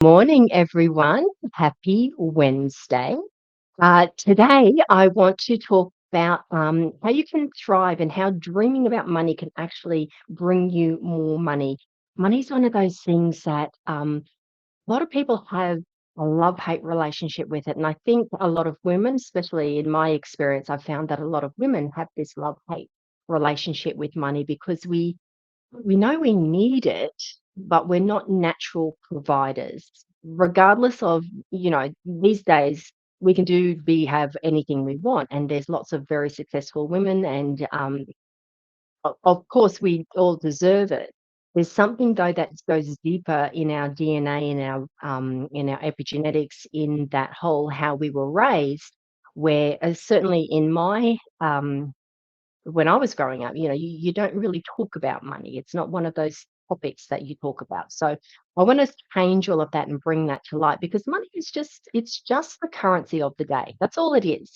Morning, everyone. Happy Wednesday. Today, I want to talk about how you can thrive and how dreaming about money can actually bring you more money. Money's one of those things that a lot of people have a love hate relationship with it. And I think a lot of women, especially in my experience, I've found that a lot of women have this love hate relationship with money because we know we need it, but we're not natural providers. Regardless of, these days we can have anything we want, and there's lots of very successful women, and of course we all deserve it. There's something though that goes deeper in our DNA, in our epigenetics, in that whole how we were raised. Where certainly in my when I was growing up, you don't really talk about money. It's not one of those topics that you talk about. So I want to change all of that and bring that to light because money is it's just the currency of the day. That's all it is.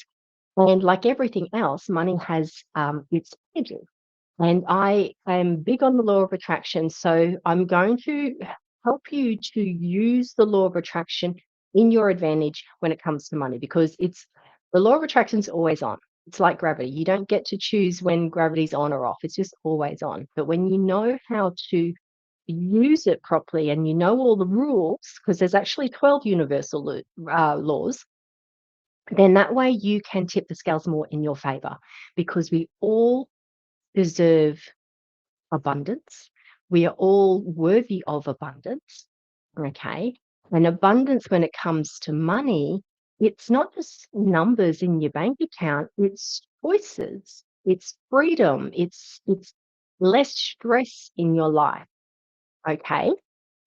And like everything else, money has its energy. And I am big on the law of attraction. So I'm going to help you to use the law of attraction in your advantage when it comes to money because it's the law of attraction is always on. It's like gravity. You don't get to choose when gravity's on or off. It's just always on. But when you know how to use it properly and you know all the rules, because there's actually 12 universal laws, then that way you can tip the scales more in your favor because we all deserve abundance. We are all worthy of abundance. Okay. And abundance, when it comes to money, it's not just numbers in your bank account, it's choices, it's freedom, it's less stress in your life. Okay.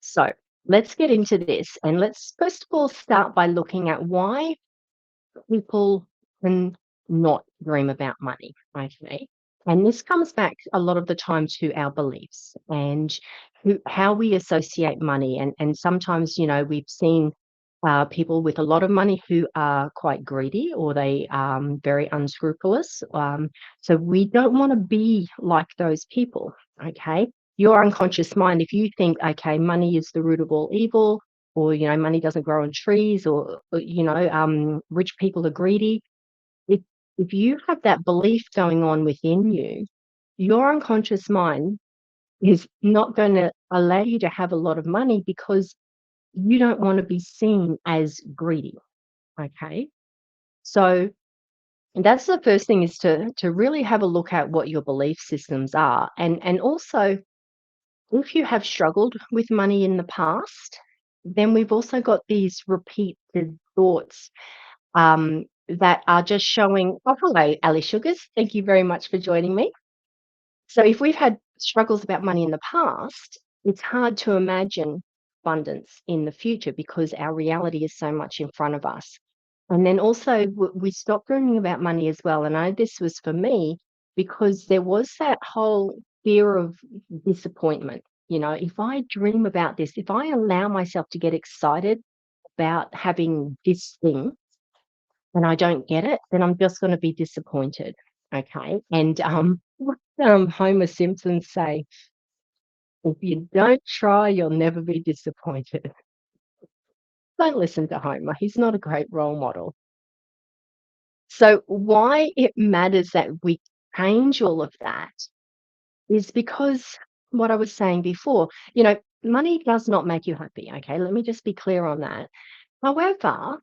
So let's get into this. And let's first of all start by looking at why people can not dream about money. Okay. And this comes back a lot of the time to our beliefs and how we associate money. And sometimes, we've seen people with a lot of money who are quite greedy or they very unscrupulous. So we don't want to be like those people. Okay. Your unconscious mind, if you think, okay, money is the root of all evil, or money doesn't grow on trees, or rich people are greedy, if if you have that belief going on within you, your unconscious mind is not going to allow you to have a lot of money because you don't want to be seen as greedy. Okay, so that's the first thing, is to really have a look at what your belief systems are, and also if you have struggled with money in the past, then we've also got these repeated thoughts that are just showing. Oh, hello, Ali Sugars. Thank you very much for joining me. So, if we've had struggles about money in the past, it's hard to imagine abundance in the future because our reality is so much in front of us. And then also, we stop dreaming about money as well. And I know this was for me because there was that whole fear of disappointment. If I dream about this, if I allow myself to get excited about having this thing, and I don't get it, then I'm just gonna be disappointed, okay? And, what, Homer Simpson say? "If you don't try, you'll never be disappointed." Don't listen to Homer, he's not a great role model. So why it matters that we change all of that is because what I was saying before, money does not make you happy, okay? Let me just be clear on that. However,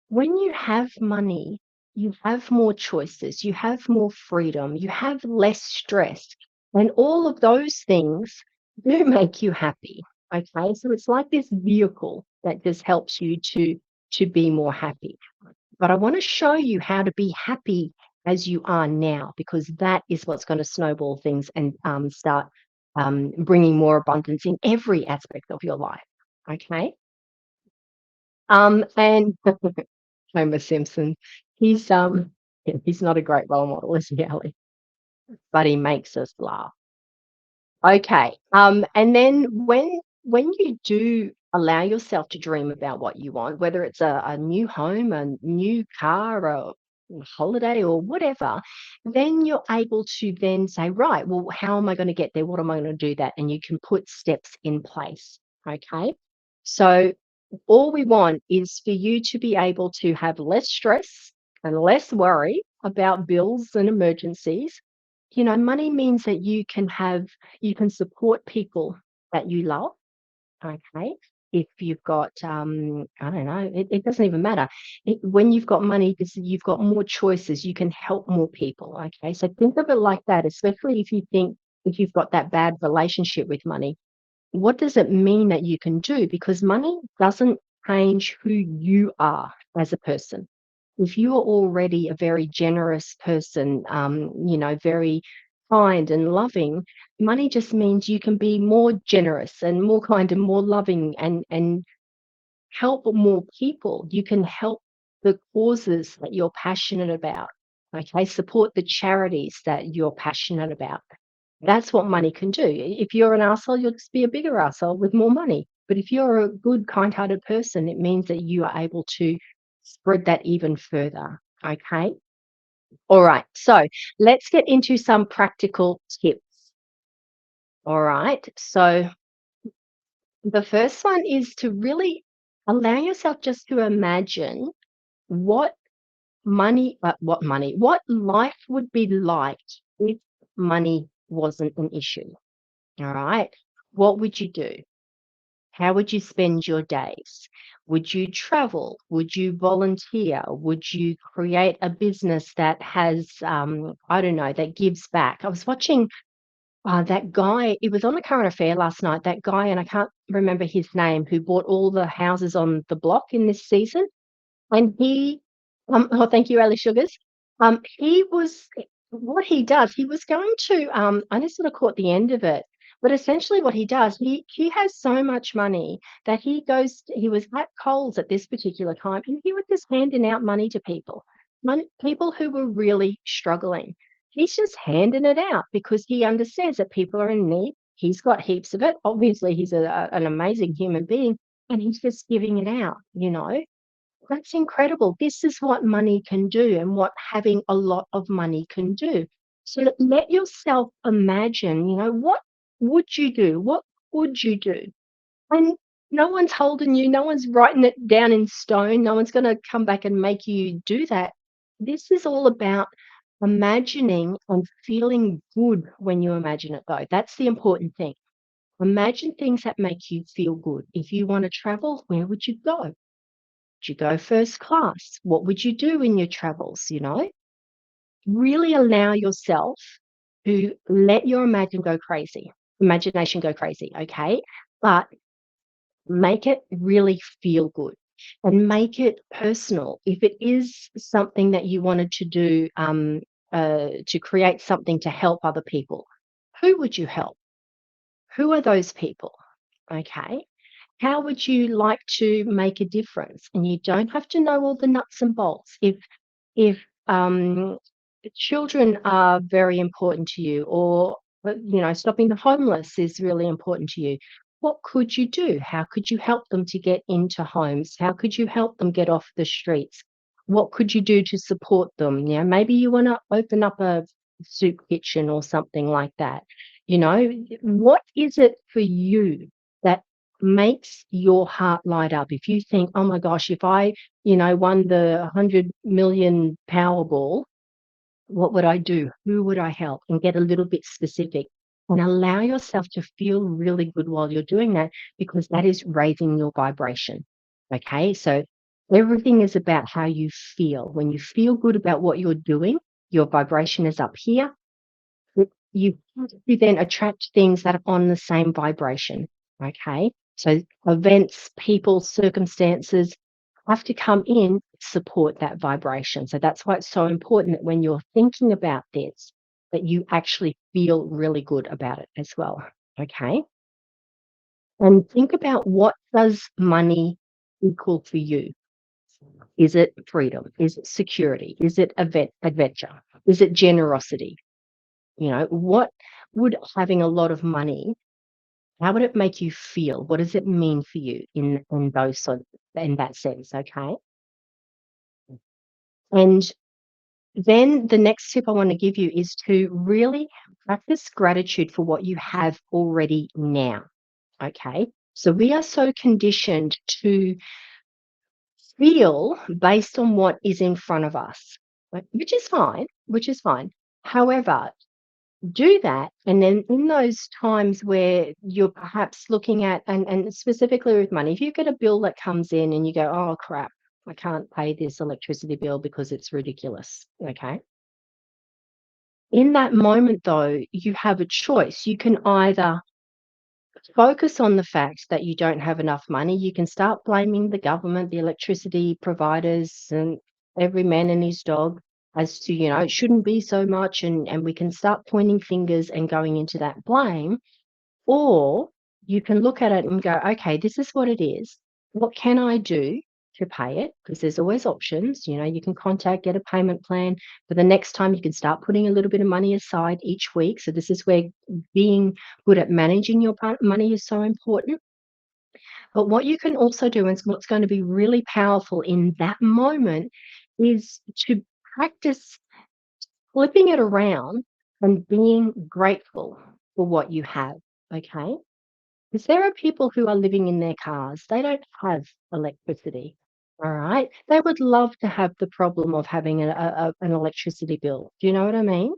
when you have money, you have more choices, you have more freedom, you have less stress, and all of those things do make you happy. Okay, so it's like this vehicle that just helps you to be more happy. But I want to show you how to be happy as you are now, because that is what's going to snowball things and start bringing more abundance in every aspect of your life. Okay, and Homer Simpson. He's yeah, he's not a great role model, is he, Ellie? But he makes us laugh. Okay. And then when you do allow yourself to dream about what you want, whether it's a new home, a new car, a holiday or whatever, then you're able to then say, right, well, how am I going to get there? What am I going to do that? And you can put steps in place. Okay. So all we want is for you to be able to have less stress and less worry about bills and emergencies. Money means that you can support people that you love. Okay. If you've got, I don't know, it doesn't even matter. When you've got money, you've got more choices. You can help more people. Okay. So think of it like that, especially if you've got that bad relationship with money. What does it mean that you can do? Because money doesn't change who you are as a person. If you are already a very generous person, very kind and loving, money just means you can be more generous and more kind and more loving and help more people. You can help the causes that you're passionate about. Okay, support the charities that you're passionate about. That's what money can do. If you're an asshole, you'll just be a bigger asshole with more money. But if you're a good, kind-hearted person, it means that you are able to spread that even further. Okay. All right. So let's get into some practical tips. All right. So the first one is to really allow yourself just to imagine what what life would be like if money wasn't an issue. All right. What would you do? How would you spend your days? Would you travel? Would you volunteer? Would you create a business that has, I don't know, that gives back? I was watching that guy, it was on the current affair last night, that guy, and I can't remember his name, who bought all the houses on the block in this season. And oh, thank you, Ali Sugars. He was what he does, he was going to, I just sort of caught the end of it, but essentially what he does, he has so much money that he was at Coles at this particular time, and he was just handing out money to people who were really struggling. He's just handing it out because he understands that people are in need. He's got heaps of it. Obviously, he's an amazing human being, and he's just giving it out. That's incredible. This is what money can do and what having a lot of money can do. So let yourself imagine, what would you do? What would you do? And no one's holding you, no one's writing it down in stone, no one's going to come back and make you do that. This is all about imagining and feeling good when you imagine it, though. That's the important thing. Imagine things that make you feel good. If you want to travel, where would you go? Would you go first class? What would you do in your travels, Really allow yourself to let your imagination go crazy, okay? But make it really feel good and make it personal. If it is something that you wanted to do, to create something to help other people, who would you help? Who are those people? Okay. How would you like to make a difference? And you don't have to know all the nuts and bolts. If children are very important to you, or stopping the homeless is really important to you, what could you do? How could you help them to get into homes? How could you help them get off the streets? What could you do to support them? Maybe you want to open up a soup kitchen or something like that. What is it for you that makes your heart light up? If you think, oh my gosh, if I, won the 100 million Powerball, what would I do? Who would I help? And get a little bit specific and allow yourself to feel really good while you're doing that, because that is raising your vibration. Okay. So everything is about how you feel. When you feel good about what you're doing, your vibration is up here. You then attract things that are on the same vibration. Okay. So events, people, circumstances have to come in to support that vibration. So that's why it's so important that when you're thinking about this, that you actually feel really good about it as well. Okay. And think about, what does money equal for you? Is it freedom? Is it security? Is it adventure? Is it generosity? What would having a lot of money, how would it make you feel? What does it mean for you in those in that sense? Okay. And then the next tip I want to give you is to really practice gratitude for what you have already now. Okay. So we are so conditioned to feel based on what is in front of us, right? Which is fine, which is fine. However, do that, and then in those times where you're perhaps looking at, and specifically with money, if you get a bill that comes in and you go, "Oh, crap, I can't pay this electricity bill because it's ridiculous," okay? In that moment, though, you have a choice. You can either focus on the fact that you don't have enough money. You can start blaming the government, the electricity providers, and every man and his dog as to, it shouldn't be so much. And we can start pointing fingers and going into that blame. Or you can look at it and go, okay, this is what it is. What can I do to pay it? Because there's always options. You can contact, get a payment plan. For the next time, you can start putting a little bit of money aside each week. So this is where being good at managing your money is so important. But what you can also do, and what's going to be really powerful in that moment, is to practice flipping it around and being grateful for what you have. Okay. Because there are people who are living in their cars, they don't have electricity, all right? They would love to have the problem of having an electricity bill. Do you know what I mean?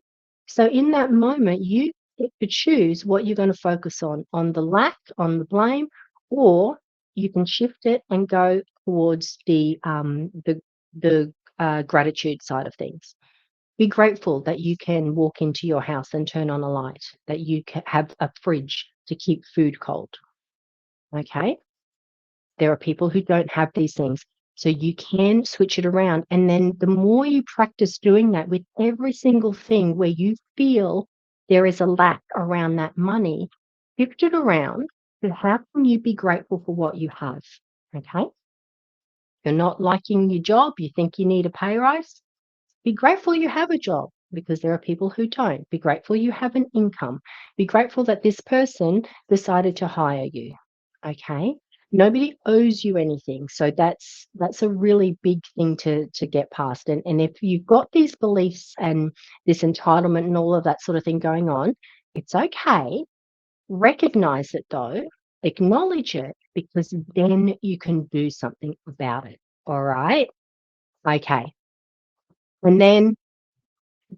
So in that moment, you get to choose what you're gonna focus on the lack, on the blame, or you can shift it and go towards the gratitude side of things. Be grateful that you can walk into your house and turn on a light, that you have a fridge to keep food cold. Okay. There are people who don't have these things. So you can switch it around. And then the more you practice doing that with every single thing where you feel there is a lack around that money, shift it around to how can you be grateful for what you have? Okay. You're not liking your job, you think you need a pay rise. Be grateful you have a job because there are people who don't. Be grateful you have an income. Be grateful that this person decided to hire you. Okay? Nobody owes you anything. So that's a really big thing to get past. And if you've got these beliefs and this entitlement and all of that sort of thing going on, it's okay. Recognize it though, acknowledge it because then you can do something about it. All right? Okay. And then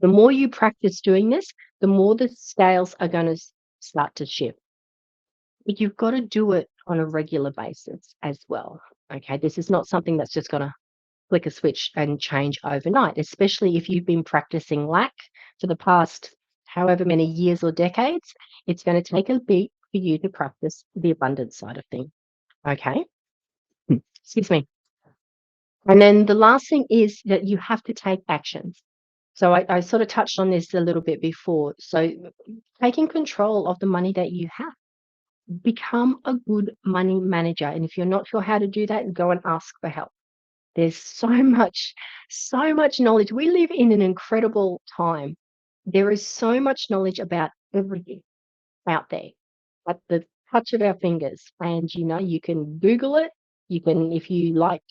the more you practice doing this, the more the scales are going to start to shift. But you've got to do it on a regular basis as well. Okay. This is not something that's just going to flick a switch and change overnight, especially if you've been practicing lack for the past however many years or decades. It's going to take a beat for you to practice the abundance side of things. Okay. Excuse me. And then the last thing is that you have to take actions. So I sort of touched on this a little bit before. So taking control of the money that you have, become a good money manager. And if you're not sure how to do that, go and ask for help. There's so much knowledge. We live in an incredible time. There is so much knowledge about everything out there at the touch of our fingers. And you can Google it. You can, if you like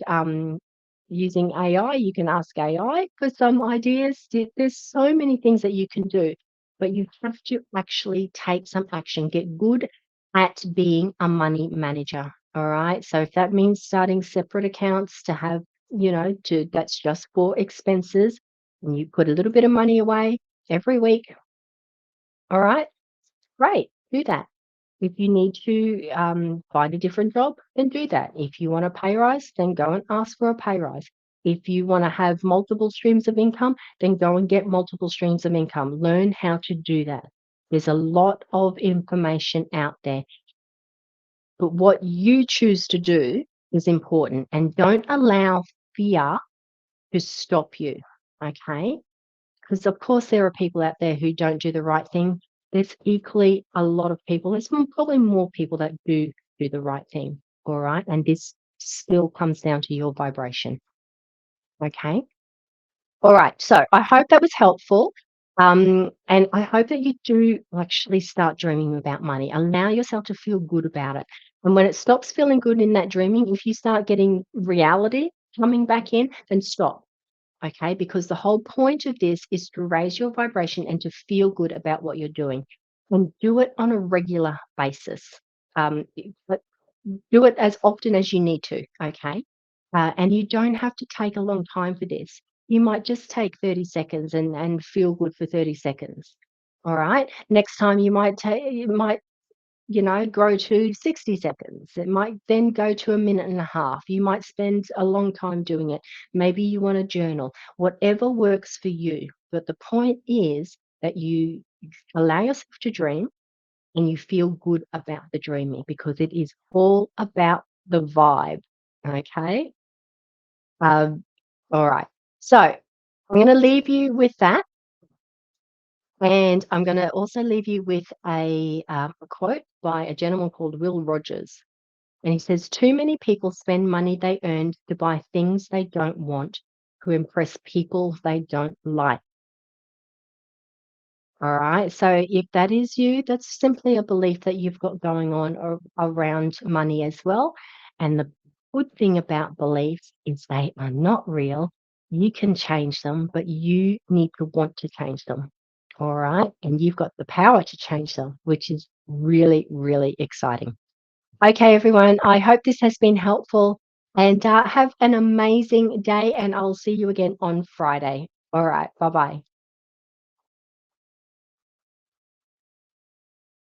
using AI, you can ask AI for some ideas. There's so many things that you can do, but you have to actually take some action. Get good at being a money manager. All right. So if that means starting separate accounts to have, that's just for expenses, and you put a little bit of money away every week. All right. Great. Do that. If you need to find a different job, then do that. If you want a pay rise, then go and ask for a pay rise. If you want to have multiple streams of income, then go and get multiple streams of income. Learn how to do that. There's a lot of information out there, but what you choose to do is important. And don't allow fear to stop you. Okay. Because of course there are people out there who don't do the right thing. There's equally a lot of people, probably more people that do the right thing, all right? And this still comes down to your vibration, okay? All right, so I hope that was helpful, and I hope that you do actually start dreaming about money. Allow yourself to feel good about it, and when it stops feeling good in that dreaming, if you start getting reality coming back in, then stop. Okay, because the whole point of this is to raise your vibration and to feel good about what you're doing and do it on a regular basis. But Do it as often as you need to, okay? And you don't have to take a long time for this. You might just take 30 seconds and feel good for 30 seconds. All right. Next time you might, grow to 60 seconds. It might then go to a minute and a half. You might spend a long time doing it. Maybe you want to journal, whatever works for you. But the point is that you allow yourself to dream and you feel good about the dreaming because it is all about the vibe. Okay. Um, all right. So I'm going to leave you with that. And I'm going to also leave you with a quote by a gentleman called Will Rogers. And he says, too many people spend money they earned to buy things they don't want, to impress people they don't like. All right. So if that is you, that's simply a belief that you've got going on around money as well. And the good thing about beliefs is they are not real. You can change them, but you need to want to change them. All right. And you've got the power to change them, which is really, really exciting. Okay, everyone. I hope this has been helpful and have an amazing day. And I'll see you again on Friday. All right. Bye bye.